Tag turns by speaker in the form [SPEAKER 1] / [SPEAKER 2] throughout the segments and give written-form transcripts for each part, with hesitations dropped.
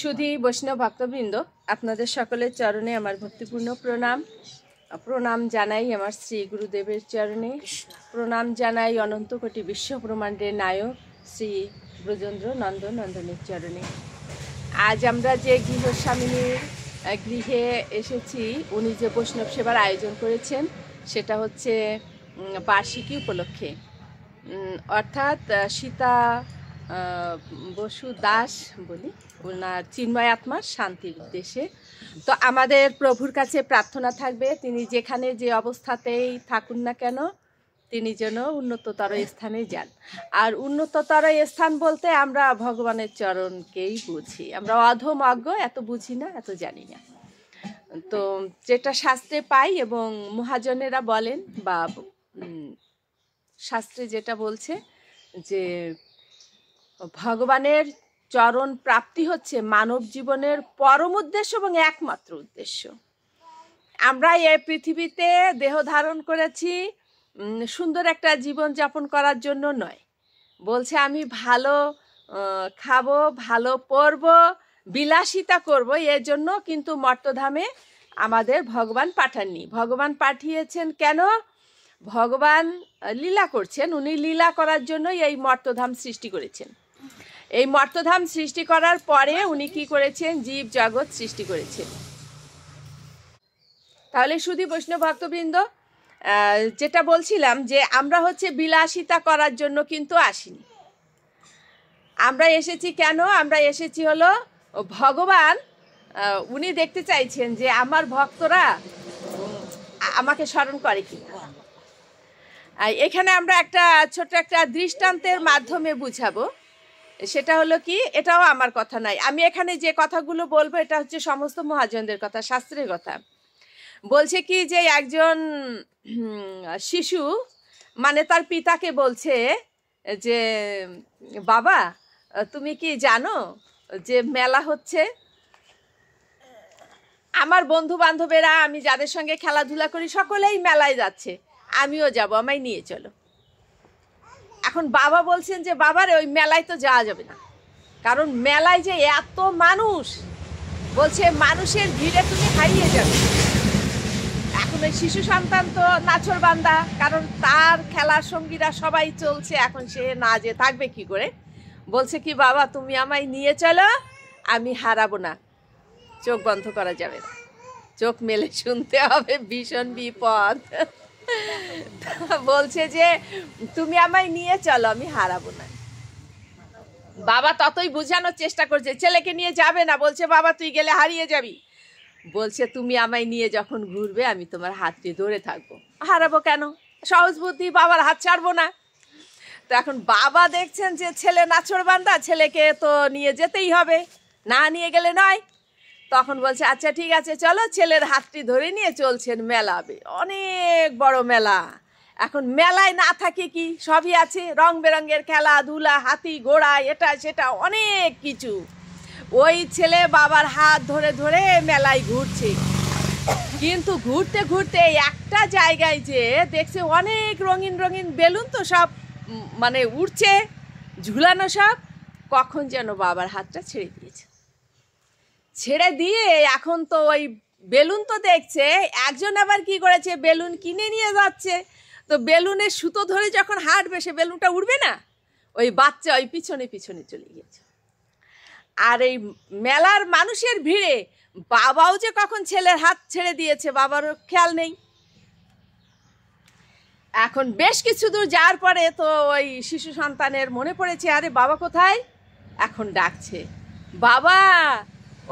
[SPEAKER 1] সুধী বৈষ্ণব ভক্তবৃন্দ, আপনাদের সকলের চরণে আমার ভক্তিপূর্ণ প্রণাম জানাই আমার শ্রী গুরুদেবের চরণে। প্রণাম জানাই অনন্ত কোটি বিশ্ব ব্রহ্মাণ্ডের নায়ক শ্রী ব্রজেন্দ্র নন্দনের চরণে। আজ আমরা যে গৃহস্বামিনীর গৃহে এসেছি, উনি যে বৈষ্ণব সেবার আয়োজন করেছেন সেটা হচ্ছে বার্ষিকী উপলক্ষে, অর্থাৎ সীতা বসু দাস বলি, ওনার চিন্ময় আত্মার শান্তির উদ্দেশ্যে। তো আমাদের প্রভুর কাছে প্রার্থনা থাকবে, তিনি যেখানে যে অবস্থাতেই থাকুন না কেন তিনি যেন উন্নততর স্থানে যান। আর উন্নততর স্থান বলতে আমরা ভগবানের চরণকেই বুঝি। আমরা অধম অজ্ঞ, এত বুঝি না, এত জানি না। তো যেটা শাস্ত্রে পাই এবং মহাজনেরা বলেন বা শাস্ত্রে যেটা বলছে যে ভগবানের চরণ প্রাপ্তি হচ্ছে মানব জীবনের পরম উদ্দেশ্য এবং একমাত্র উদ্দেশ্য। আমরা এই পৃথিবীতে দেহ ধারণ করেছি সুন্দর একটা জীবন যাপন করার জন্য নয়। বলছে আমি ভালো খাবো, ভালো পরবো, বিলাসিতা করব, এর জন্য কিন্তু মর্তধামে আমাদের ভগবান পাঠাননি। ভগবান পাঠিয়েছেন কেন? ভগবান লীলা করছেন, উনি লীলা করার জন্যই এই মর্তধাম সৃষ্টি করেছেন। এই মর্তধাম সৃষ্টি করার পরে উনি কি করেছেন? জীব জগৎ সৃষ্টি করেছেন। তাহলে শুধু বৈষ্ণব ভক্তবৃন্দ, যেটা বলছিলাম যে আমরা হচ্ছে বিলাসিতা করার জন্য কিন্তু আসিনি। আমরা এসেছি কেন? আমরা এসেছি হলো ভগবান উনি দেখতে চাইছেন যে আমার ভক্তরা আমাকে স্মরণ করে কিনা। এখানে আমরা ছোট একটা দৃষ্টান্তের মাধ্যমে বুঝাবো। সেটা হলো কি, এটাও আমার কথা নাই, আমি এখানে যে কথাগুলো বলবো এটা হচ্ছে সমস্ত মহাজনদের কথা, শাস্ত্রের কথা। বলছে কি যে একজন শিশু মানে তার পিতাকে বলছে যে বাবা তুমি কি জানো যে মেলা হচ্ছে? আমার বন্ধু বান্ধবেরা, আমি যাদের সঙ্গে খেলাধুলা করি, সকলেই মেলায় যাচ্ছে, আমিও যাব, আমায় নিয়ে চলো। এখন বাবা বলছেন যে বাবারে ওই মেলায় তো যাওয়া যাবে না, কারণ মেলায় যে এত মানুষ, বলছে মানুষের ভিড়ে তুমি হারিয়ে যাবে। এখন ওই শিশু সন্তান তো নাছোড়বান্দা, কারণ তার খেলার সঙ্গীরা সবাই চলছে, এখন সে না যে থাকবে কি করে। বলছে কি বাবা তুমি আমায় নিয়ে চলো, আমি হারাবো না। চোখ বন্ধ করা যাবে না, চোখ মেলে শুনতে হবে, ভীষণ বিপদ। বলছে যে তুমি আমায় নিয়ে চলো, আমি হারাবো না। বাবা ততই বোঝানোর চেষ্টা করছে, ছেলেকে নিয়ে যাবে না। বলছে বাবা তুই গেলে হারিয়ে যাবি। বলছে তুমি আমায় নিয়ে যখন ঘুরবে আমি তোমার হাতটি ধরে থাকবো। হারাবো কেন? সহজ বুদ্ধি, বাবার হাত ছাড়বো না। তো এখন বাবা দেখছেন যে ছেলে নাছোড়বান্দা, ছেলেকে তো নিয়ে যেতেই হবে, না নিয়ে গেলে নয়। তখন বলছে আচ্ছা ঠিক আছে চলো। ছেলের হাতটি ধরে নিয়ে চলছেন মেলা, অনেক বড় মেলা। এখন মেলায় না থাকে কি? সবই আছে, রং বেরঙের খেলাধুলা, হাতি ঘোড়া, এটা সেটা অনেক কিছু। ওই ছেলে বাবার হাত ধরে ধরে মেলায় ঘুরছে, কিন্তু ঘুরতে ঘুরতে একটা জায়গায় যে দেখছে অনেক রঙিন রঙিন বেলুন, তো সব মানে উড়ছে, ঝুলানো সব। কখন যেন বাবার হাতটা ছেড়ে দিয়েছে। ছেড়ে দিয়ে এখন তো ওই বেলুন তো দেখছে, একজন আবার কি করেছে, বেলুন কিনে নিয়ে যাচ্ছে। তো বেলুনের সুতো ধরে যখন হাঁটবে, সে বেলুনটা উড়বে না, ওই বাচ্চা ওই পিছনে পিছনে চলে গেছে। আর এই মেলার মানুষের ভিড়ে বাবাও যে কখন ছেলের হাত ছেড়ে দিয়েছে বাবারও খেয়াল নেই। এখন বেশ কিছু দূর যাওয়ার পরে তো ওই শিশু সন্তানের মনে পড়েছে, আরে বাবা কোথায়? এখন ডাকছে, বাবা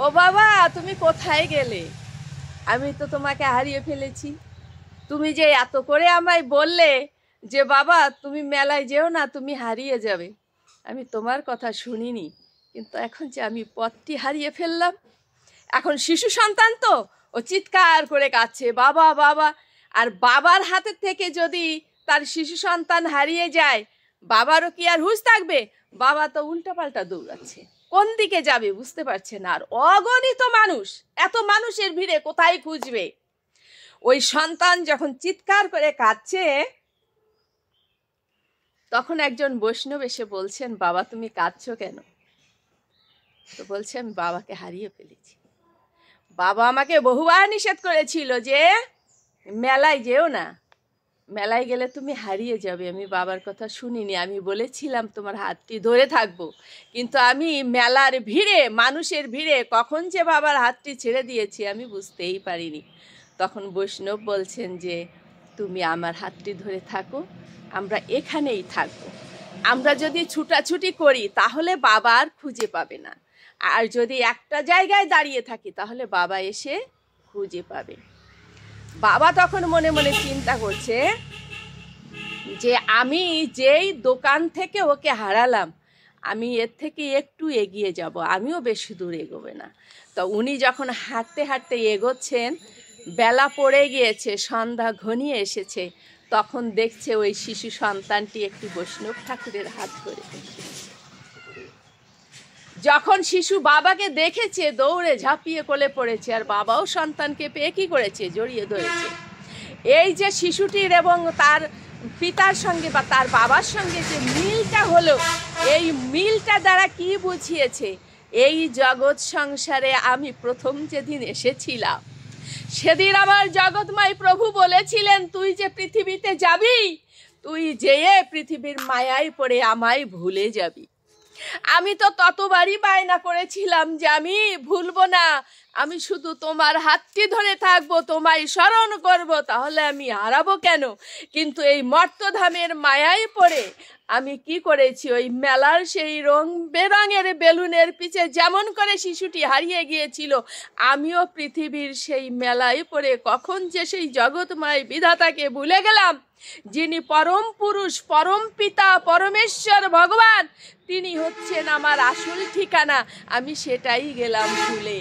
[SPEAKER 1] ও বাবা তুমি কোথায় গেলে? আমি তো তোমাকে হারিয়ে ফেলেছি। তুমি যে এত করে আমায় বললে যে বাবা তুমি মেলায় যেও না, তুমি হারিয়ে যাবে, আমি তোমার কথা শুনিনি, কিন্তু এখন যে আমি পথটি হারিয়ে ফেললাম। এখন শিশু সন্তান তো ও চিৎকার করে কাঁদছে বাবা বাবা। আর বাবার হাতের থেকে যদি তার শিশু সন্তান হারিয়ে যায়, বাবারও কি আর হুঁশ থাকবে? বাবা তো উল্টাপাল্টা দৌড়াচ্ছে, কোন দিকে যাবে বুঝতে পারছে না। আর অগণিত মানুষ, এত মানুষের ভিড়ে কোথায় খুঁজবে? ওই সন্তান যখন চিৎকার করে কাঁদছে, তখন একজন বৈষ্ণব এসে বলছেন বাবা তুমি কাঁদছো কেন? তো বলছে আমি বাবাকে হারিয়ে ফেলেছি। বাবা আমাকে বহুবার নিষেধ করেছিল যে মেলায় যেও না, মেলায় গেলে তুমি হারিয়ে যাবে। আমি বাবার কথা শুনিনি, আমি বলেছিলাম তোমার হাতটি ধরে থাকবো, কিন্তু আমি মেলার ভিড়ে, মানুষের ভিড়ে কখন যে বাবার হাতটি ছেড়ে দিয়েছি আমি বুঝতেই পারিনি। তখন বৈষ্ণব বলছেন যে তুমি আমার হাতটি ধরে থাকো, আমরা এখানেই থাকবো। আমরা যদি ছুটাছুটি করি তাহলে বাবা আর খুঁজে পাবে না, আর যদি একটা জায়গায় দাঁড়িয়ে থাকি তাহলে বাবা এসে খুঁজে পাবে। বাবা তখন মনে মনে চিন্তা করছে যে আমি যেই দোকান থেকে ওকে হারালাম, আমি এর থেকে একটু এগিয়ে যাব, আমিও বেশি দূর এগোবে না। তো উনি যখন হাঁটতে হাঁটতে এগোচ্ছেন, বেলা পড়ে গিয়েছে, সন্ধ্যা ঘনিয়ে এসেছে, তখন দেখছে ওই শিশু সন্তানটি একটি বৈষ্ণব ঠাকুরের হাত ধরে। যখন শিশু বাবাকে দেখেছে দৌড়ে ঝাঁপিয়ে কোলে পড়েছে, আর বাবাও সন্তানকে পেয়ে কি করেছে, জড়িয়ে ধরেছে। এই যে শিশুটির এবং তার পিতার সঙ্গে বা তার বাবার সঙ্গে যে মিলটা হলো, এই মিলটা দ্বারা কি বুঝিয়েছে, এই জগৎ সংসারে আমি প্রথম যেদিন এসেছিলাম সেদিন আমার জগৎময় প্রভু বলেছিলেন তুই যে পৃথিবীতে যাবি, তুই যেয়ে পৃথিবীর মায়ায় পড়ে আমায় ভুলে যাবি। আমি তো ততবারই বায়না করেছিলাম যে আমি ভুলবো না, আমি শুধু তোমার হাতটি ধরে থাকবো, তোমায় স্মরণ করব, তাহলে আমি হারাবো কেন? কিন্তু এই মর্তধামের মায়ায় পড়ে আমি কি করেছি, ওই মেলার সেই রং বেরঙের বেলুনের পিছে যেমন করে শিশুটি হারিয়ে গিয়েছিল, আমিও পৃথিবীর সেই মেলায় পড়ে কখন যে সেই জগৎময় বিধাতাকে ভুলে গেলাম, যিনি পরম পুরুষ, পরম পিতা, পরমেশ্বর ভগবান, তিনি হচ্ছেন আমার আসল ঠিকানা, আমি সেটাই গেলাম ভুলে।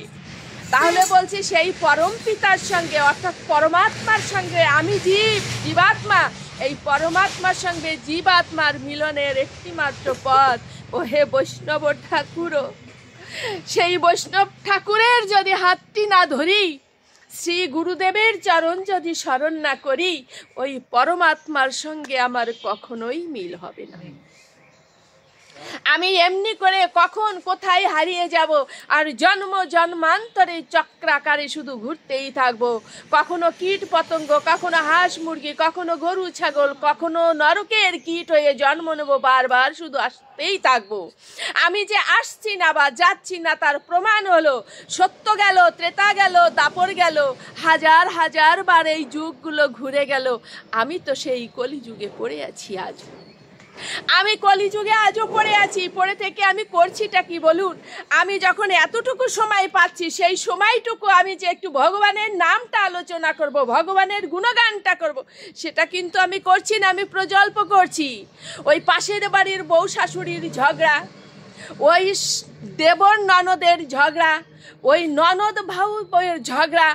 [SPEAKER 1] তাহলে বলছি সেই পরম পিতার সঙ্গে অর্থাৎ পরমাত্মার সঙ্গে আমি জীবাত্মা, এই পরমাত্মার সঙ্গে জীবাত্মার মিলনের একটি মাত্র পথ ও হে বৈষ্ণব ঠাকুর, সেই বৈষ্ণব ঠাকুরের যদি হাতটি না ধরি, শ্রী গুরুদেবের চরণ যদি স্মরণ না করি, ওই পরমাত্মার সঙ্গে আমার কখনোই মিল হবে না। আমি এমনি করে কখন কোথায় হারিয়ে যাব, আর জন্ম জন্মান্তরে চক্রাকারে শুধু ঘুরতেই থাকবো। কখনো কীট পতঙ্গ, কখনো হাঁস মুরগি, কখনো গরু ছাগল, কখনো নরকের কীট হয়ে জন্ম নেবো, বারবার শুধু আসতেই থাকবো। আমি যে আসছি না বা যাচ্ছি না তার প্রমাণ হলো সত্য গেল, ত্রেতা গেল, দাপর গেল, হাজার হাজার বার এই যুগগুলো ঘুরে গেল, আমি তো সেই কলিযুগে পড়ে আছি আজ। আমি কলিযুগে আজও পড়ে আছি। পড়ে থেকে আমি করছিটা কি বলুন? আমি যখন এতটুকু সময় পাচ্ছি, সেই সময়টুকু আমি যে একটু ভগবানের নামটা আলোচনা করব, ভগবানের গুণগানটা করব, সেটা কিন্তু আমি করছি না, আমি প্রজল্প করছি। ওই পাশের বাড়ির বউ শাশুড়ির ঝগড়া, ওই দেবর ননদের ঝগড়া, ওই ননদ ভাউ বউয়ের ঝগড়া,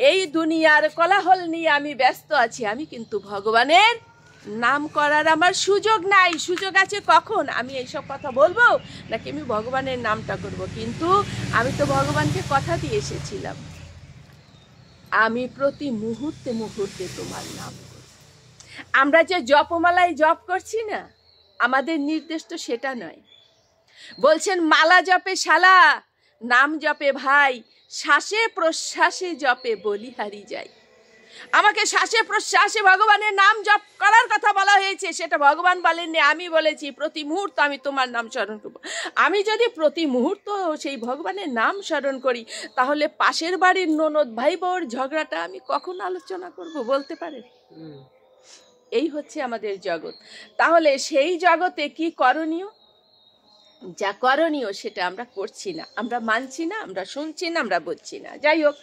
[SPEAKER 1] এই দুনিয়ার কোলাহল নিয়ে আমি ব্যস্ত আছি। আমি কিন্তু ভগবানের নাম করার আমার সুযোগ নাই। সুযোগ আছে কখন? আমি এইসব কথা বলবো নাকি আমি ভগবানের নামটা করব? কিন্তু আমি তো ভগবানকে কথা দিয়ে এসেছিলাম, আমি প্রতি মুহূর্তে মুহূর্তে তোমার নাম করব। আমরা যে জপমালায় জপ করছি না, আমাদের নির্দেশ তো সেটা নয়। বলছেন মালা জপে শালা, নাম জপে ভাই, শ্বাসে প্রশ্বাসে জপে বলিহারি যায়। আমাকে শ্বাসে প্রশ্বাসে ভগবানের নাম জপ করার কথা বলা হয়েছে, সেটা ভগবান বলেননি, আমি বলেছি প্রতি মুহূর্ত আমি তোমার নাম স্মরণ করব। আমি যদি প্রতি মুহূর্ত সেই ভগবানের নাম স্মরণ করি, তাহলে পাশের বাড়ির ননদ ভাই বউর ঝগড়াটা আমি কখন আলোচনা করব বলতে পারেন? এই হচ্ছে আমাদের জগৎ। তাহলে সেই জগতে কি করণীয়? যা করণীয় সেটা আমরা করছি না, আমরা মানছি না, আমরা শুনছি না, আমরা বুঝছি না। যাই হোক,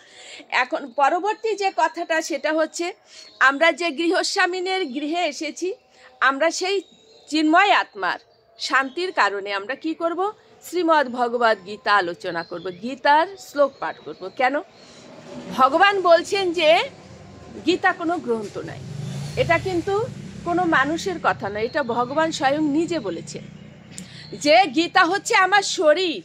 [SPEAKER 1] এখন পরবর্তী যে কথাটা সেটা হচ্ছে, আমরা যে গৃহস্বামিনের গৃহে এসেছি, আমরা সেই চিন্ময় আত্মার শান্তির কারণে আমরা কি করব? শ্রীমদ্ ভগবদ গীতা আলোচনা করব, গীতার শ্লোক পাঠ করব। কেন? ভগবান বলছেন যে গীতা কোনো গ্রন্থ নয়, এটা কিন্তু কোনো মানুষের কথা নয়, এটা ভগবান স্বয়ং নিজে বলেছেন যে গীতা হচ্ছে আমার শরীর,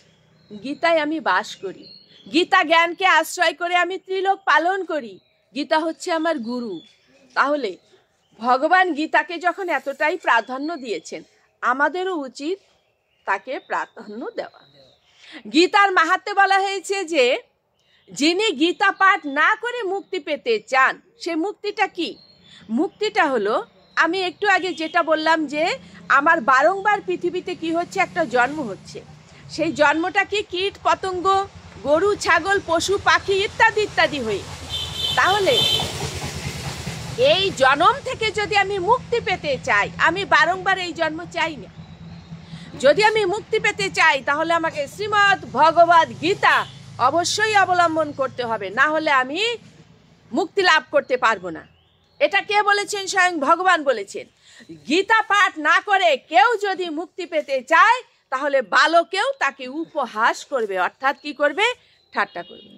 [SPEAKER 1] গীতায় আমি বাস করি, গীতা জ্ঞানকে আশ্রয় করে আমি ত্রিলোক পালন করি, গীতা হচ্ছে আমার গুরু। তাহলে ভগবান গীতাকে যখন এতটাই প্রাধান্য দিয়েছেন, আমাদেরও উচিত তাকে প্রাধান্য দেওয়া। গীতার মাহাত্ম্যে বলা হয়েছে যে যিনি গীতা পাঠ না করে মুক্তি পেতে চান, সে মুক্তিটা কি? মুক্তিটা হলো, আমি একটু আগে যেটা বললাম যে আমার বারংবার পৃথিবীতে কি হচ্ছে, একটা জন্ম হচ্ছে। সেই জন্মটা কি কীট পতঙ্গ, গরু ছাগল পশু পাখি ইত্যাদি ইত্যাদি হয়ে। তাহলে এই জন্ম থেকে যদি আমি মুক্তি পেতে চাই, আমি বারংবার এই জন্ম চাই না। যদি আমি মুক্তি পেতে চাই তাহলে আমাকে শ্রীমদ্ ভগবদ গীতা অবশ্যই অবলম্বন করতে হবে, না হলে আমি মুক্তি লাভ করতে পারবো না। এটা কে বলেছেন? স্বয়ং ভগবান বলেছেন। গীতা পাঠ না করে কেউ যদি মুক্তি পেতে চায় তাহলে বালকেও তাকে উপহাস করবে, অর্থাৎ কি করবে? ঠাট্টা করবে।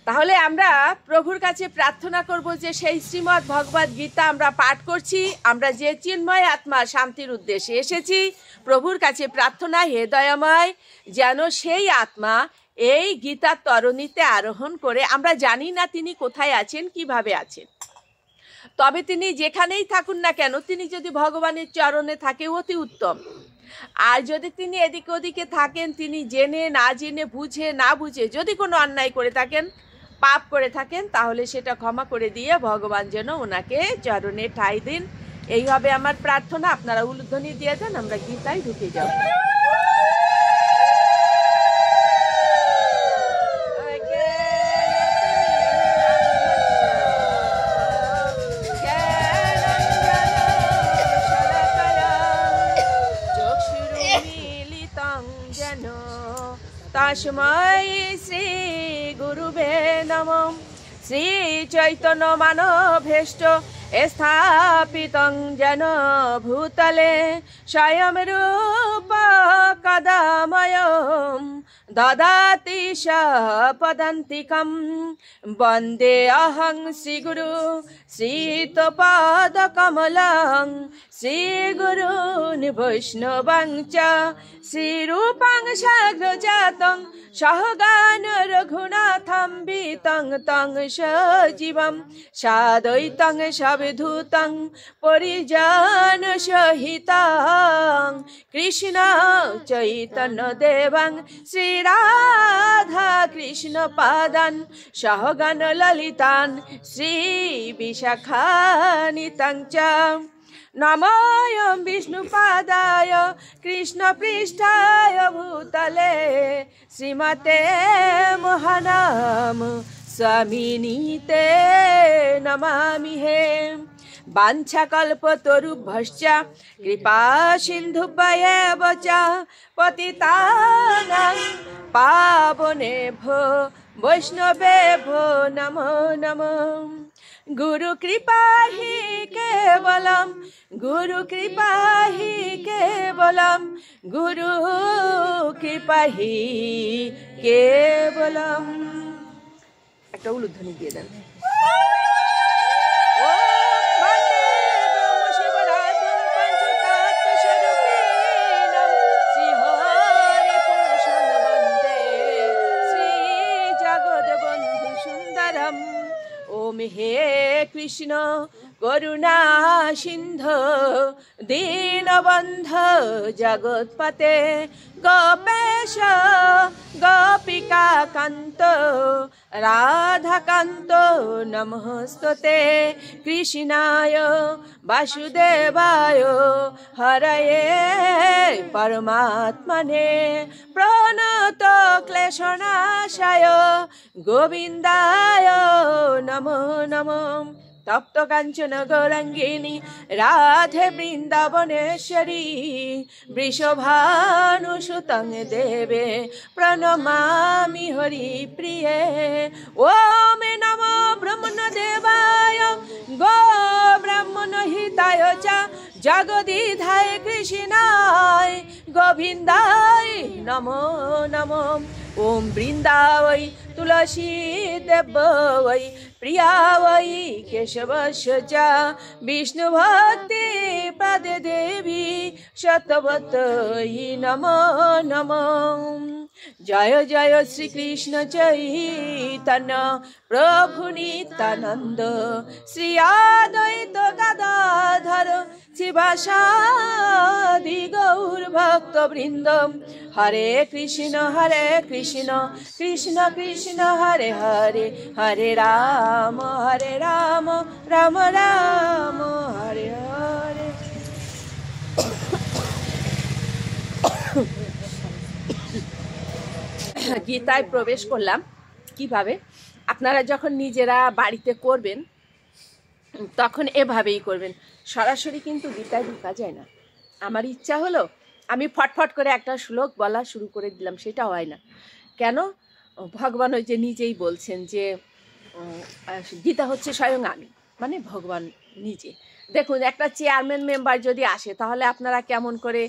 [SPEAKER 1] তাহলে আমরা প্রভুর কাছে প্রার্থনা করব যে সেই শ্রীমদ্ ভগবদ গীতা আমরা পাঠ করছি, আমরা যে চিন্ময় আত্মা শান্তির উদ্দেশ্যে এসেছি, প্রভুর কাছে প্রার্থনা, হে দয়াময়, যেন সেই আত্মা এই গীতার তরণীতে আরোহণ করে, আমরা জানি না তিনি কোথায় আছেন, কিভাবে আছেন, তবে তিনি যেখানেই থাকুন না কেন, তিনি যদি ভগবানের চরণে থাকে অতি উত্তম। আর যদি তিনি এদিকে ওদিকে থাকেন, তিনি জেনে না জেনে, বুঝে না বুঝে যদি কোনো অন্যায় করে থাকেন, পাপ করে থাকেন, তাহলে সেটা ক্ষমা করে দিয়ে ভগবান যেন ওনাকে চরণে ঠাঁই দিন। এই হবে আমার প্রার্থনা। আপনারা উলুধ্বনি দিয়ে দেন, আমরা গীতায় ঢুকে যাব। তস্मै শ্রী গুরুবে নমঃ। শ্রী চৈতন্য মানভেষ্ট স্থাপিতং যেন ভূতলে স্বয়ং রূপ কদাময়ং দদাতি পদান্তিকম। বন্দে অহং শ্রীগুরু শ্রীতপদকমলং শ্রীগুরুন বৈষ্ণবং চ শ্রীরূপং সাগ্রজাতং সহগান রঘুনাথং বিতং তং সজীবং সাদ্বৈতং সবিধূতং পরিজন সহিতং কৃষ্ণ চৈতন্য দেবং শ্রী রাধা কৃষ্ণ পাদান সহগান ললিতান শ্রী বিশাখানিতং চ। নমোয়ং বিষ্ণুপাদায় কৃষ্ণপৃষ্ঠায় ভূতলে শ্রীমতে মহানাম স্বামিনীতে নমামি হে। বাঞ্ছাকল্পতরুভ্যশ্চ কৃপা সিন্ধুভ্যেব চ পতিতানাং পাবনেভ্যো বৈষ্ণবেভ্যো নমো নমঃ। गुरु कृपा ही केवलम, गुरु कृपा ही केवलम, गुरु कृपा ही केवलम। একটা উলুধ্বনি দিয়ে দেন। ओम हे कृष्ण करुणा सिंधु दीनबंधु जगत्पते गोपेश गोपिका कांत राधाकांत नमस्ते कृष्णाय वासुदेवाय हरये परमात्मने प्रणत क्लेशनाशाय गोविंदाय नमो नमो। तप्त कांचन गौरांगिनी राधे वृंदावनेश्वरी वृषभानुसुतं देवे प्रणमामि हरि प्रिये। ओम नमो ब्रह्मणदेवाय गो ब्राह्मण हिताय च जगदीधाय कृष्णाय गोविंदाय नमो नमो। ओम वृंदावै तुलसी देव वै प्रिया वै केशवस्य च विष्णु भक्ति पदे देवी शतवत्यै नमो नमः। জয় জয় শ্রীকৃষ্ণ চৈতন্য প্রভু নিত্যানন্দ, শ্রী অদ্বৈত গদাধর শিবাসাদি গৌর ভক্ত বৃন্দ। হরে কৃষ্ণ কৃষ্ণ কৃষ্ণ হরে হরে, হরে রাম রাম রাম হরে হরে। গীতায় প্রবেশ করলাম কিভাবে? আপনারা যখন নিজেরা বাড়িতে করবেন তখন এভাবেই করবেন, সরাসরি কিন্তু গীতায় ঢোকা যায় না। আমার ইচ্ছা হলো আমি ফটফট করে একটা শ্লোক বলা শুরু করে দিলাম, সেটা হয় না। কেন? ভগবান ওই যে নিজেই বলছেন যে গীতা হচ্ছে স্বয়ং আমি, মানে ভগবান নিজে। দেখুন, একটা চেয়ারম্যান মেম্বার যদি আসে তাহলে আপনারা কেমন করে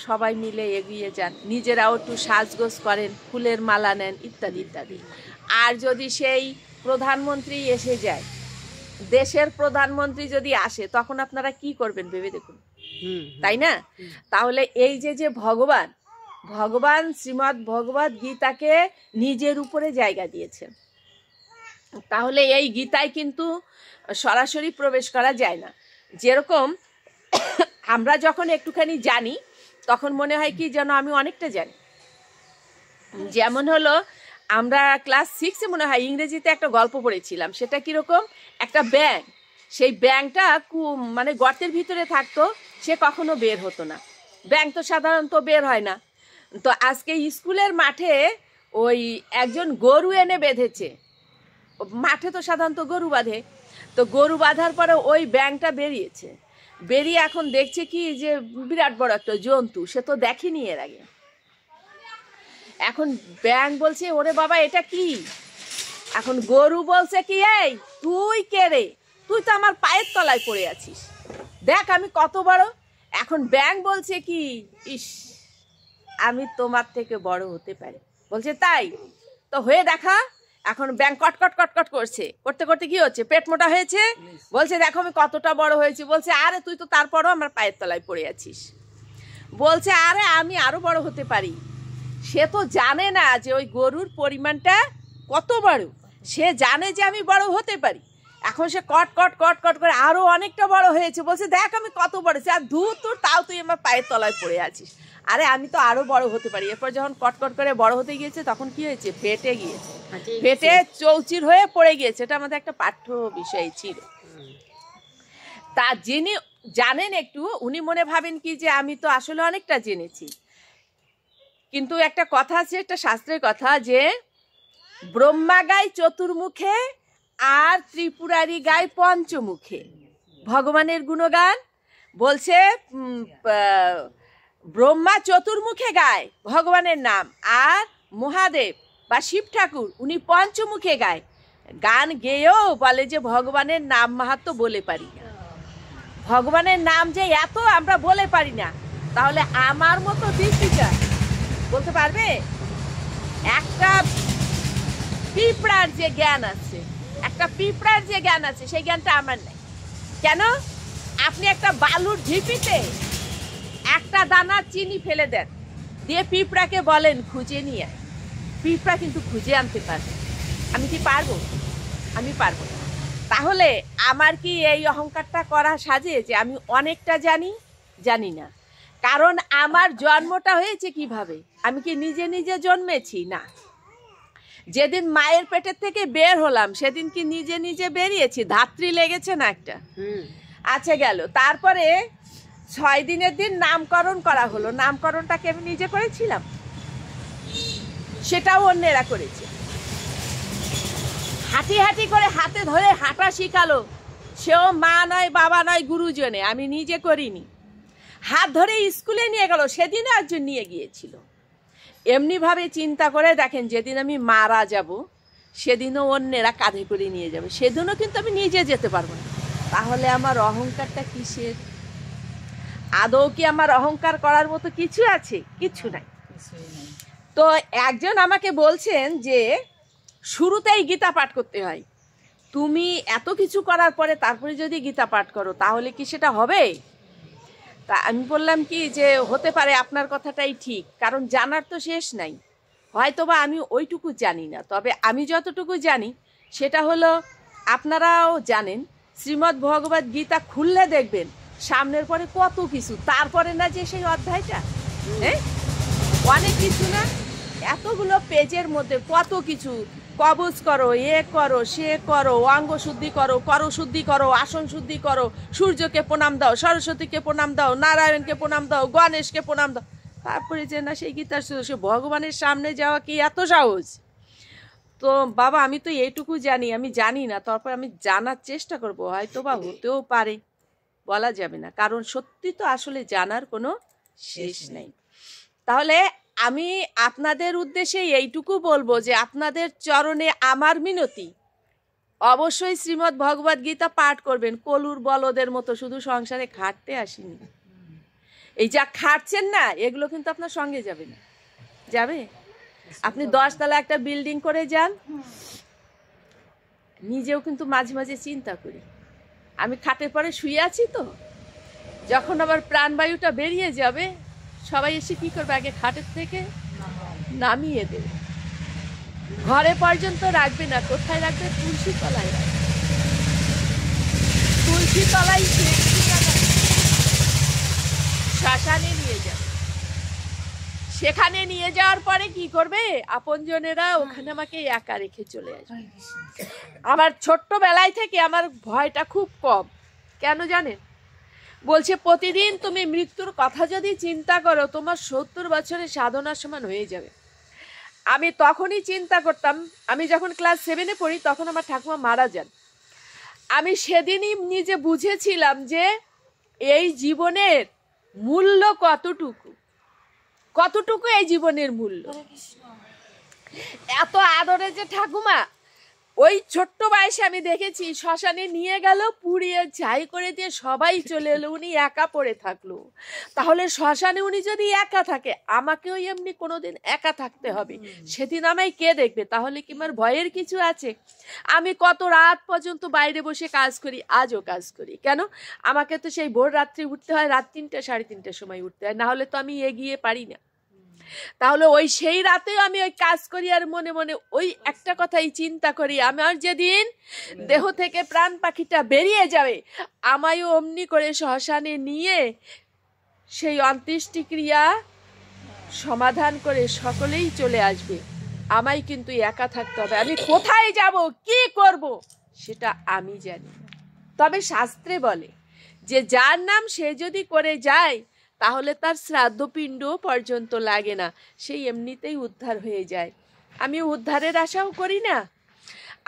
[SPEAKER 1] সবাই মিলে এগিয়ে যান, নিজেরাও একটু সাজগোজ করেন, ফুলের মালা নেন, ইত্যাদি ইত্যাদি। আর যদি সেই প্রধানমন্ত্রী এসে যায়, দেশের প্রধানমন্ত্রী যদি আসে, তখন আপনারা কি করবেন ভেবে দেখুন, তাই না? তাহলে এই যে ভগবান শ্রীমদ্ ভগবদ গীতাকে নিজের উপরে জায়গা দিয়েছেন। তাহলে এই গীতায় কিন্তু সরাসরি প্রবেশ করা যায় না। যেরকম আমরা যখন একটুখানি জানি তখন মনে হয় কি যেন আমি অনেকটা জানি। যেমন হলো, আমরা ক্লাস 6-এ মনে হয় ইংরেজিতে একটা গল্প পড়েছিলাম। সেটা কীরকম? একটা ব্যাঙ, সেই ব্যাঙটা মানে গর্তের ভিতরে থাকতো, সে কখনো বের হতো না। ব্যাঙ তো সাধারণত বের হয় না। তো আজকে স্কুলের মাঠে ওই একজন গরু এনে বেঁধেছে। মাঠে তো সাধারণত গরু বাঁধে, তো গরু বাঁধার পরে ওই ব্যাঙটা বেরিয়ে এখন দেখছে কি যে বিরাট বড় একটা জন্তু, সে তো দেখেনি এর আগে। এখন ব্যাঙ বলছে, ওরে বাবা এটা কি? এখন গরু বলছে কি, এই তুই কে রে? তুই তো আমার পায়ের তলায় পড়ে আছিস, দেখ আমি কত বড়। এখন ব্যাঙ বলছে কি, ইস আমি তোমার থেকে বড় হতে পারি। বলছে তাই তো হয়ে দেখা। এখন ব্যাঙ কটকট কটকট করতে করতে কি হচ্ছে, পেট মোটা হয়েছে। বলছে দেখো আমি কতটা বড় হয়েছি। বলছে আরে তুই তো তারপরও আমার পায়ের তলায় পড়ে আছিস। বলছে আরে আমি আরো বড় হতে পারি। সে তো জানে না যে ওই গরুর পরিমাণটা কত বড়, সে জানে যে আমি বড় হতে পারি। এখন সে কট করে আরো অনেকটা বড় হয়েছে। বলছে দেখ আমি কত বড়, আর দূর তোর তাও তুই আমার পায়ের তলায় পড়ে আছিস। আরে আমি তো আরো বড় হতে পারি। এরপর যখন কট করে বড় হতে গিয়েছে তখন কি হয়েছে, ফেটে গিয়েছে, ফেটে চৌচির হয়ে পড়ে গিয়েছে। এটা আমাদের একটা পাঠ্য বিষয় ছিল। তা যিনি জানেন একটু, উনি মনে ভাবেন কি যে আমি তো আসলে অনেকটা জেনেছি। কিন্তু একটা কথা আছে, একটা শাস্ত্রের কথা, যে ব্রহ্মা গায় চতুর্মুখে আর ত্রিপুরারি গায় পঞ্চমুখে। ভগবানের গুণগান বলছে, ব্রহ্মা চতুর্মুখে গায় ভগবানের নাম, আর মহাদেব বা শিব ঠাকুর উনি পঞ্চমুখে গায়। গান গেয়েও বলে যে ভগবানের নাম মাহাত্ম্য বলে পারি না, ভগবানের নাম যে এত আমরা বলে পারি না। তাহলে আমার মতো দীপিকা বলতে পারবে? একটা পিঁপড়ার যে জ্ঞান আছে, সেই জ্ঞানটা আমার নেই। কেন? আপনি একটা বালুর ঢিপিতে একটা দানা চিনি ফেলে দেন, দিয়ে পিঁপড়াকে বলেন খুঁজে নিয়ে আয়, পিঁপড়া কিন্তু খুঁজে আনতে পারবে। আমি কি পারবো? আমি পারবো না। তাহলে আমার কি এই অহংকারটা করা সাজে যে আমি অনেকটা জানি না? কারণ আমার জন্মটা হয়েছে কিভাবে? আমি কি নিজে জন্মেছি? না। যেদিন মায়ের পেটের থেকে বের হলাম সেদিন কি নিজে বেরিয়েছি? ধাত্রী লেগেছে না একটা? আচ্ছা গেল। তারপরে 6 দিনের দিন নামকরণ করা হলো। নামকরণটাকে আমি নিজে করেছিলাম? সেটাও অন্যেরা করেছে। হাঁটি করে হাতে ধরে হাঁটা শিখালো, সেও মা নয় বাবা নয় গুরুজনে, আমি নিজে করিনি। হাত ধরে স্কুলে নিয়ে গেল, সেদিনও একজন নিয়ে গিয়েছিল। এমনিভাবে চিন্তা করে দেখেন, যেদিন আমি মারা যাব সেদিনও অন্যেরা কাঁধে করে নিয়ে যাবে, সেদিনও কিন্তু আমি নিজে যেতে পারবো না। তাহলে আমার অহংকারটা কিসের? আদৌ কি আমার অহংকার করার মতো কিছু আছে? কিছু নাই। তো একজন আমাকে বলছেন যে শুরুতেই গীতা পাঠ করতে হয়। তুমি এত কিছু করার পরে তারপরে যদি গীতা পাঠ করো তাহলে কি সেটা হবে? তা আমি বললাম কি যে হতে পারে, আপনার কথাটাই ঠিক, কারণ জানার তো শেষ নাই। হয়তোবা আমি ওইটুকু জানি না, তবে আমি যতটুকু জানি সেটা হলো, আপনারাও জানেন, শ্রীমদ্ ভগবদ গীতা খুললে দেখবেন সামনের পরে কত কিছু, তারপরে না যে সেই অধ্যায়টা, হ্যাঁ অনেক কিছু না, এতগুলো পেজের মধ্যে কত কিছু, কবচ করো, এ করো, সে করো, অঙ্গ শুদ্ধি করো, করো শুদ্ধি করো, আসন শুদ্ধি করো, সূর্যকে প্রণাম দাও, সরস্বতীকে প্রণাম দাও, নারায়ণকে প্রণাম দাও, গণেশকে প্রণাম দাও, তারপরে যে না সেই গীতার সে ভগবানের সামনে যাওয়া কি এত সহজ? তো বাবা আমি তো এইটুকু জানি, আমি জানি না, তারপর আমি জানার চেষ্টা করব, হয়তো বা হতেও পারে, বলা যাবে না, কারণ সত্যি তো আসলে জানার কোনো শেষ নেই। তাহলে আমি আপনাদের উদ্দেশ্যে এইটুকু বলবো যে আপনাদের চরণে আমার মিনতি, অবশ্যই শ্রীমদ্ ভগবদ গীতা পাঠ করবেন। কলুর বলদের মতো শুধু সংসারে খাটতে আসিনি, এই যা খাটছেন না এগুলো কিন্তু আপনার সঙ্গে যাবে না, যাবে? আপনি 10 তলা একটা বিল্ডিং করে যান, নিজেও কিন্তু মাঝে মাঝে চিন্তা করি, আমি খাটের পরে শুয়ে আছি তো, যখন আবার প্রাণবায়ুটা বেরিয়ে যাবে সবাই এসে কি করবে, আগে খাটের থেকে নামিয়ে দেবে, ঘরে পর্যন্ত রাখবে না, কোথায় রাখবে? তুলসী তলায় রাখবে, তুলসী তলায় শ্মশানে নিয়ে যাবে, সেখানে নিয়ে যাওয়ার পরে কি করবে, আপনজনেরা ওখানে আমাকে একা রেখে চলে আসবে। আমার ছোট্টবেলায় থেকে আমার ভয়টা খুব কম, কেন জানেন? বলছে প্রতিদিন তুমি মৃত্যুর কথা যদি চিন্তা করো তোমার 70 বছরের সাধনার সমান হয়ে যাবে। আমি তখনই চিন্তা করতাম, আমি যখন ক্লাস 7-এ পড়ি তখন আমার ঠাকুমা মারা যান। আমি সেদিনই নিজে বুঝেছিলাম যে এই জীবনের মূল্য কতটুকু, কতটুকু এই জীবনের মূল্য। এত আদরে যে ঠাকুমা, ওই ছোট্ট বয়সে আমি দেখেছি শ্মশানে নিয়ে গেল, পুড়িয়ে ছাই করে দিয়ে সবাই চলে এলো, উনি একা পড়ে থাকলো। তাহলে শ্মশানে উনি যদি একা থাকে, আমাকেও এমনি কোনোদিন একা থাকতে হবে, সেদিন আমায় কে দেখবে? তাহলে কি আমার ভয়ের কিছু আছে? আমি কত রাত পর্যন্ত বাইরে বসে কাজ করি, আজও কাজ করি, কেন? আমাকে তো সেই ভোর রাত্রি উঠতে হয়, রাত 3টে 3:30টার সময় উঠতে হয়, না হলে তো আমি এগিয়ে পারি না। তাহলে ওই সেই রাতেও আমি ওই কাজ করি, আর মনে মনে ওই একটা কথাই চিন্তা করি, আমার যেদিন দেহ থেকে প্রাণ পাখিটা বেরিয়ে যাবে আমায়ও অমনি করে শ্মশানে নিয়ে সেই অন্ত্যেষ্টিক্রিয়া সমাধান করে সকলেই চলে আসবে, আমায় কিন্তু একা থাকতে হবে। আমি কোথায় যাব, কি করব সেটা আমি জানি। তবে শাস্ত্রে বলে যে যার নাম সে যদি করে যায় তাহলে তার শ্রাদ্ধপিণ্ড পর্যন্ত লাগে না, সেই এমনিতেই উদ্ধার হয়ে যায়। আমি উদ্ধারের আশাও করি না,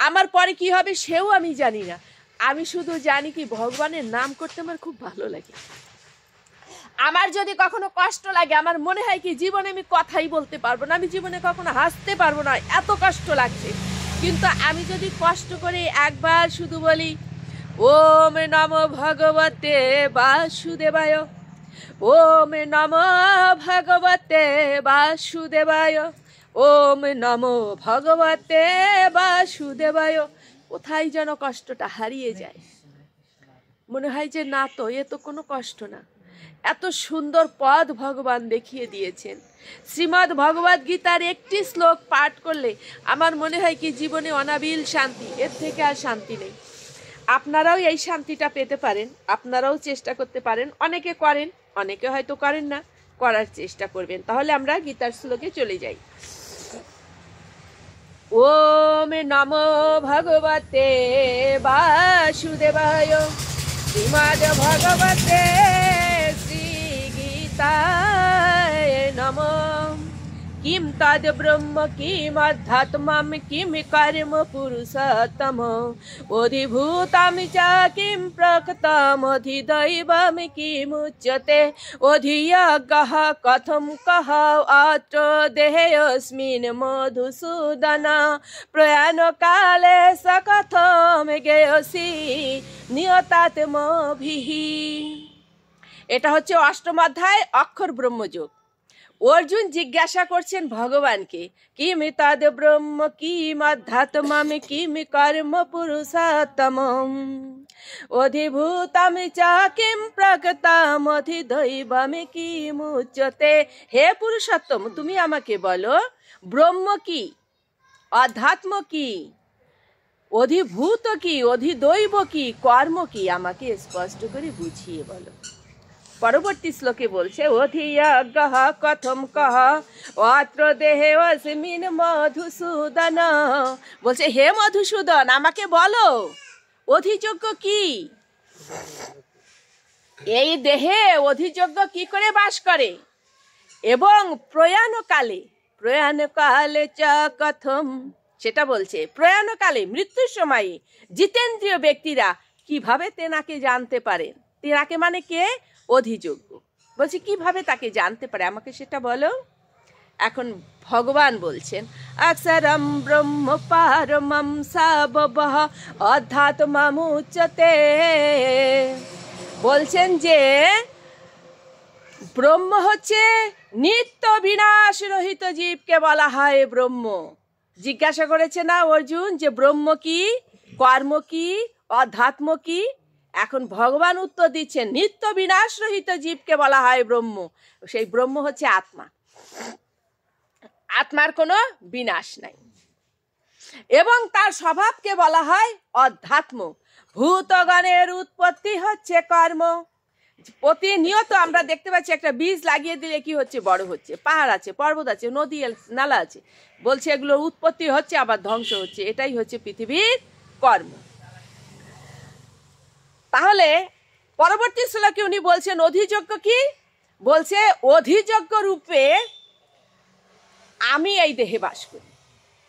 [SPEAKER 1] আমার পরে কি হবে সেও আমি জানি না। আমি শুধু জানি কি ভগবানের নাম করতে আমার খুব ভালো লাগে। আমার যদি কখনো কষ্ট লাগে, আমার মনে হয় কি জীবনে আমি কথাই বলতে পারবো না, আমি জীবনে কখনো হাসতে পারবো না, এত কষ্ট লাগছে। কিন্তু আমি যদি কষ্ট করে একবার শুধু বলি ওম নমো ভগবতে বাসুদেবায়, ওম নমো ভগবতে বাসুদেবায়, ওম নমো ভগবতে বাসুদেবায়, কোথায় যেন কষ্টটা হারিয়ে যায়, মনে হয় যে না তো, এ তো কোনো কষ্ট না। এত সুন্দর পথ ভগবান দেখিয়ে দিয়েছেন। শ্রীমদ্ ভগবদ গীতার একটি শ্লোক পাঠ করলে আমার মনে হয় কি জীবনে অনাবিল শান্তি, এর থেকে আর শান্তি নেই। আপনারাও এই শান্তিটা পেতে পারেন, আপনারাও চেষ্টা করতে পারেন, অনেকে করেন, অনেকে হয়তো করেন না, করার চেষ্টা করবেন। তাহলে আমরা গীতার শ্লোকে চলে যাই। ওম নমো ভগবতে বাসুদেবায়, শ্রীমদ্ ভগবতে শ্রী গীতায় নমঃ। কিম তদ ব্রহ্ম কিম অধ্যাত্মম কিম কর্ম পুরুষোত্তম, অধিভূতম চ কিম প্রকৃতম অধিদৈবম কিমুচ্যতে, অধিয়জ্ঞঃ কথম কহ অত্র দেহেऽস্মিन् মধুসূদন, প্রয়াণ কালে স কথম জ্ঞেয়সি নিয়তাত্মভিঃ। এটা হচ্ছে 8ম অধ্যায় অক্ষর ব্রহ্মযোগ। অর্জুন জিজ্ঞাসা করছেন ভগবানকে, কিম তদ ব্রহ্ম কিম অধ্যাত্মম কিম কর্ম পুরুষোত্তমম অধিভূতম চ কিম প্রকৃতম অধিদৈবম কিম উচ্যতে। হে পুরুষোত্তম, তুমি আমাকে বলো ব্রহ্ম কি, অধ্যাত্ম কি, অধিভূত কি, অধিদৈব কি, কর্ম কি, আমাকে স্পষ্ট করে বুঝিয়ে বলো। পরবর্তী শ্লোকে বলছে, অধিয়জ্ঞ কথম কহ অত্র দেহে অস্মিন মধুসূদন। বলছে হে মধুসূদন, আমাকে বলো অধিযজ্ঞ কি, এই দেহে অধিযজ্ঞ কি করে বাস করে, এবং প্রয়াণকালে চ কথম, সেটা বলছে প্রয়াণকালে মৃত্যুর সময়ে জিতেন্দ্রীয় ব্যক্তিরা কিভাবে তেনাকে জানতে পারেন। তেনাকে মানে কে, অধিযোগ্য। বলছে কিভাবে তাকে জানতে পারে, আমাকে সেটা বলো। এখন ভগবান বলছেন, অক্ষরম ব্রহ্ম পারমম সাববহ অধ্যাত্মমুচ্যতে। বলছেন যে ব্রহ্ম হচ্ছে নিত্য বিনাশ রহিত জীবকে বলা হয় ব্রহ্ম। জিজ্ঞাসা করেছে না অর্জুন যে ব্রহ্ম কি, কর্ম কি, অধ্যাত্ম কি? এখন ভগবান উত্তর দিচ্ছেন নিত্য বিনাশ রহিত জীবকে বলা হয় ব্রহ্ম। সেই ব্রহ্ম হচ্ছে আত্মা, আত্মার কোনো বিনাশ নাই, এবং তার স্বভাবকে বলা হয় অধ্যাত্ম। ভূতগণের উৎপত্তি হচ্ছে কর্ম। প্রতিনিয়ত আমরা দেখতে পাচ্ছি একটা বীজ লাগিয়ে দিলে কি হচ্ছে, বড় হচ্ছে, পাহাড় আছে, পর্বত আছে, নদী নালা আছে, বলছে এগুলোর উৎপত্তি হচ্ছে আবার ধ্বংস হচ্ছে, এটাই হচ্ছে পৃথিবীর কর্ম। তাহলে পরবর্তী শ্লোকে উনি বলছেন অধিযজ্ঞ কি, বলছে অধিযজ্ঞ রূপে আমি এই দেহে বাস করি।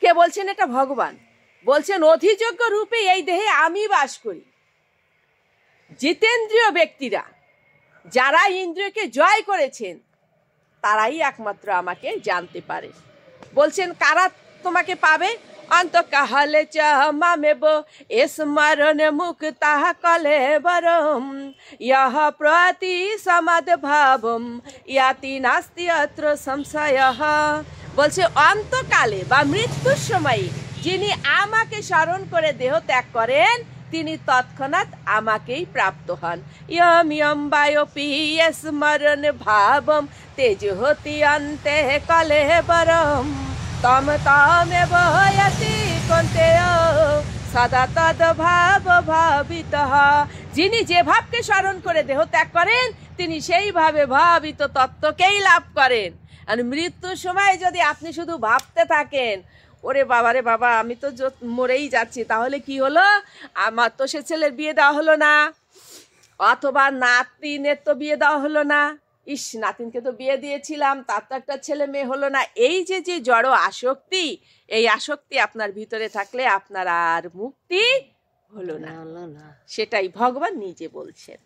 [SPEAKER 1] কে বলছেন এটা? ভগবান বলছেন অধিযজ্ঞ রূপে এই দেহে আমি বাস করি। জিতেন্দ্রীয় ব্যক্তিরা, যারা ইন্দ্রিয়কে জয় করেছেন, তারাই একমাত্র আমাকে জানতে পারে। বলছেন কারা তোমাকে পাবে? অন্তকাহলে চ মামেব স্মরণ মুক্তাহ কলেবরম ইহ প্রতি সমাদ ভাবম ইয়াতি নাস্তি অত্র সংশয়ঃ। বলছে অন্তকালে বা মৃত্যুর সময়ে যিনি আমাকে স্মরণ করে দেহ ত্যাগ করেন, তিনি তৎক্ষণাৎ আমাকেই প্রাপ্ত হন। ইয়ম ইয়ম বায়োপি স্মরণ ভাবম তেজ হতি অন্তে কলেবরম তম তমেব যতি কন্তেয় সদা তদ ভাব ভাবিতঃ। যিনি যে ভাবকে স্মরণ করে দেহ ত্যাগ করেন, তিনি সেইভাবে ভাবিত তত্ত্বকেই লাভ করেন। আর মৃত্যুর সময় যদি আপনি শুধু ভাবতে থাকেন, ওরে বাবা রে বাবা, আমি তো মরেই যাচ্ছি, তাহলে কি হলো? আমার তো সে ছেলের বিয়ে দেওয়া হলো না, অথবা নাতিনের তো বিয়ে দেওয়া হলো না, ইস নাতিনকে তো বিয়ে দিয়েছিলাম, তার তো একটা ছেলে মেয়ে হলো না। এই যে যে জড় আসক্তি, এই আসক্তি আপনার ভিতরে থাকলে আপনার আর মুক্তি হলো না। সেটাই ভগবান নিজে বলছেন।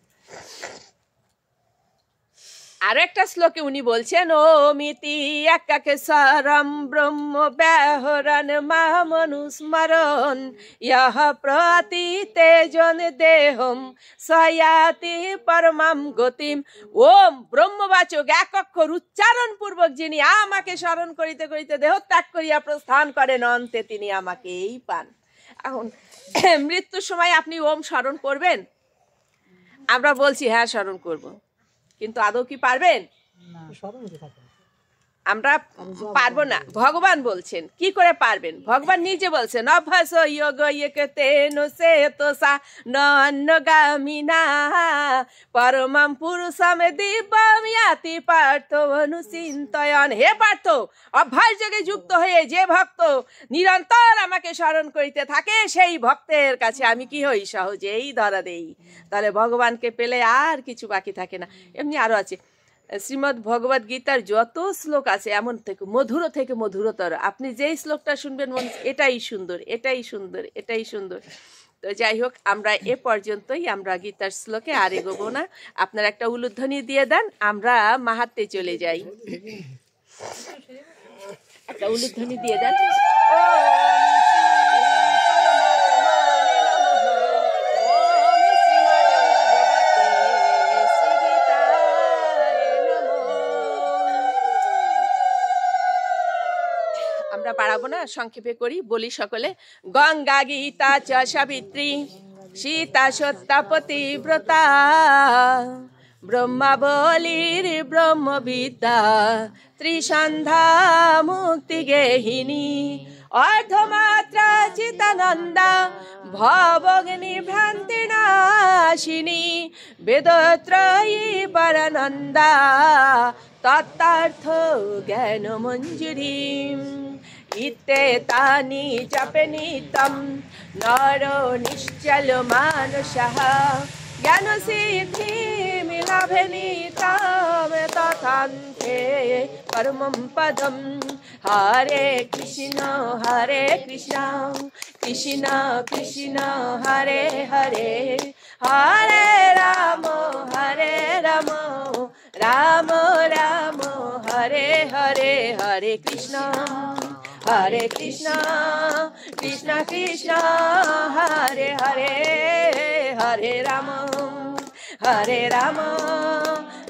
[SPEAKER 1] আর একটা শ্লোকে উনি বলছেন, ওমিতি একাকেশ্বরম ব্রহ্ম ব্যাহরণ মামনুস্মরণ ইহ প্রতি তেজন দেহম সয়াতি পরমাম গতিম। ওম ব্রহ্মবাচক এক অক্ষর উচ্চারণ পূর্বক যিনি আমাকে স্মরণ করিতে করিতে দেহ ত্যাগ করিয়া প্রস্থান করেন, অন্তে তিনি আমাকেই পান। এখন মৃত্যুর সময় আপনি ওম স্মরণ করবেন? আমরা বলছি হ্যাঁ স্মরণ করব, কিন্তু আদৌ কি পারবেন? আমরা পারবো না। ভগবান বলছেন কি করে পারবেন? ভগবান নিজে বলছেন, অভ্যাস যোগ ইয়কেতেন সেতসা নন্যগামিনা পরমম পুরুষম দিব্যম ইয়াতি পার্থ অনুচিন্তয়ন। হে পার্থ, অভ্যাস যোগে যুক্ত হয়ে যে ভক্ত নিরন্তর আমাকে স্মরণ করিতে থাকে, সেই ভক্তের কাছে আমি কি হই? সহজেই ধরা দেই। তাহলে ভগবানকে পেলে আর কিছু বাকি থাকে না। এমনি আরো আছে, শ্রীমদ্ ভগবদ গীতার যত শ্লোক আছে, এমন থেকে মধুরতর, আপনি যেই শ্লোকটা শুনবেন এটাই সুন্দর, এটাই সুন্দর, এটাই সুন্দর। তো যাই হোক, আমরা এ পর্যন্তই, আমরা গীতার শ্লোকে আর এগোবো না। আপনারা একটা উলুধ্বনি দিয়ে দেন, আমরা মাহাত্মে চলে যাই। একটা উলুধ্বনি দিয়ে দেন। আমরা বাড়াবো না, সংক্ষেপে করি, বলি সকলে। গঙ্গা গীতা চ সাবিত্রী সীতা সত্যা পতিব্রতা ব্রহ্মা বলির ব্রহ্মবিদ্যা ত্রিসন্ধ্যা মুক্তি গেহিনী অর্ধমাত্রা চিতানন্দা ভবগ্নি ভ্রান্তি নাশিনী বেদত্রয়ী পরানন্দা তত্তার্থ জ্ঞান মঞ্জুরি ইতে তানি জপে নিতম নর নিশ্চল মানসঃ জ্ঞান সিদ্ধি মিলাভে নিতম তথান্তে পরমম পদম হরে কৃষ্ণ কৃষ্ণ কৃষ্ণ হরে হরে হরে রাম রাম রাম হরে হরে হরে কৃষ্ণ কৃষ্ণ কৃষ্ণ হরে হরে হরে রাম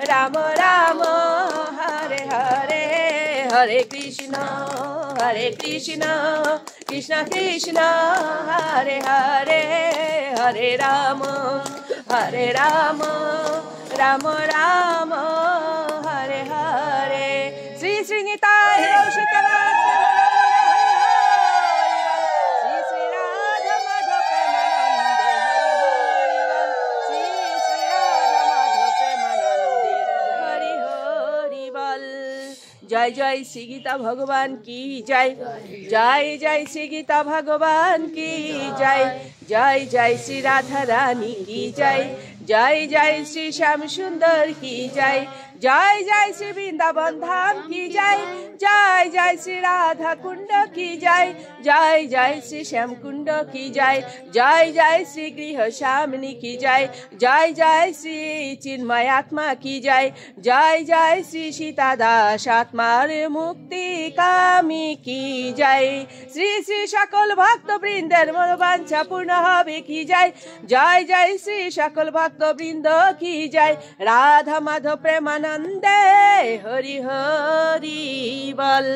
[SPEAKER 1] রাম রাম হরে হরে হরে কৃষ্ণ কৃষ্ণ কৃষ্ণ হরে হরে হরে রাম রাম রাম হরে হরে। শ্রী শ্রী নিতাই গৌর जय जय श्री गीता भगवान की जय जय जय श्री गीता भगवान की जय जय जय श्री राधा रानी की जय जय जय श्री श्याम सुंदर की जय जय जय श्री वृंदावन धाम की जय जय जय श्री राधा कुंड की जय जय जय श्री श्याम कुंड की जय जय जय श्री गृह श्यामिनी की जय जय जय श्री चिन्मय आत्मा की जय जय जय श्री सीता दास आत्मार मुक्ति कामी की जय श्री श्री सकल भक्त वृंदर मनोवांछा पूर्ण हबे की जय जय जय श्री सकल भक्त वृंद की जय राधा माधव प्रेमानंदे हरि हरि बल।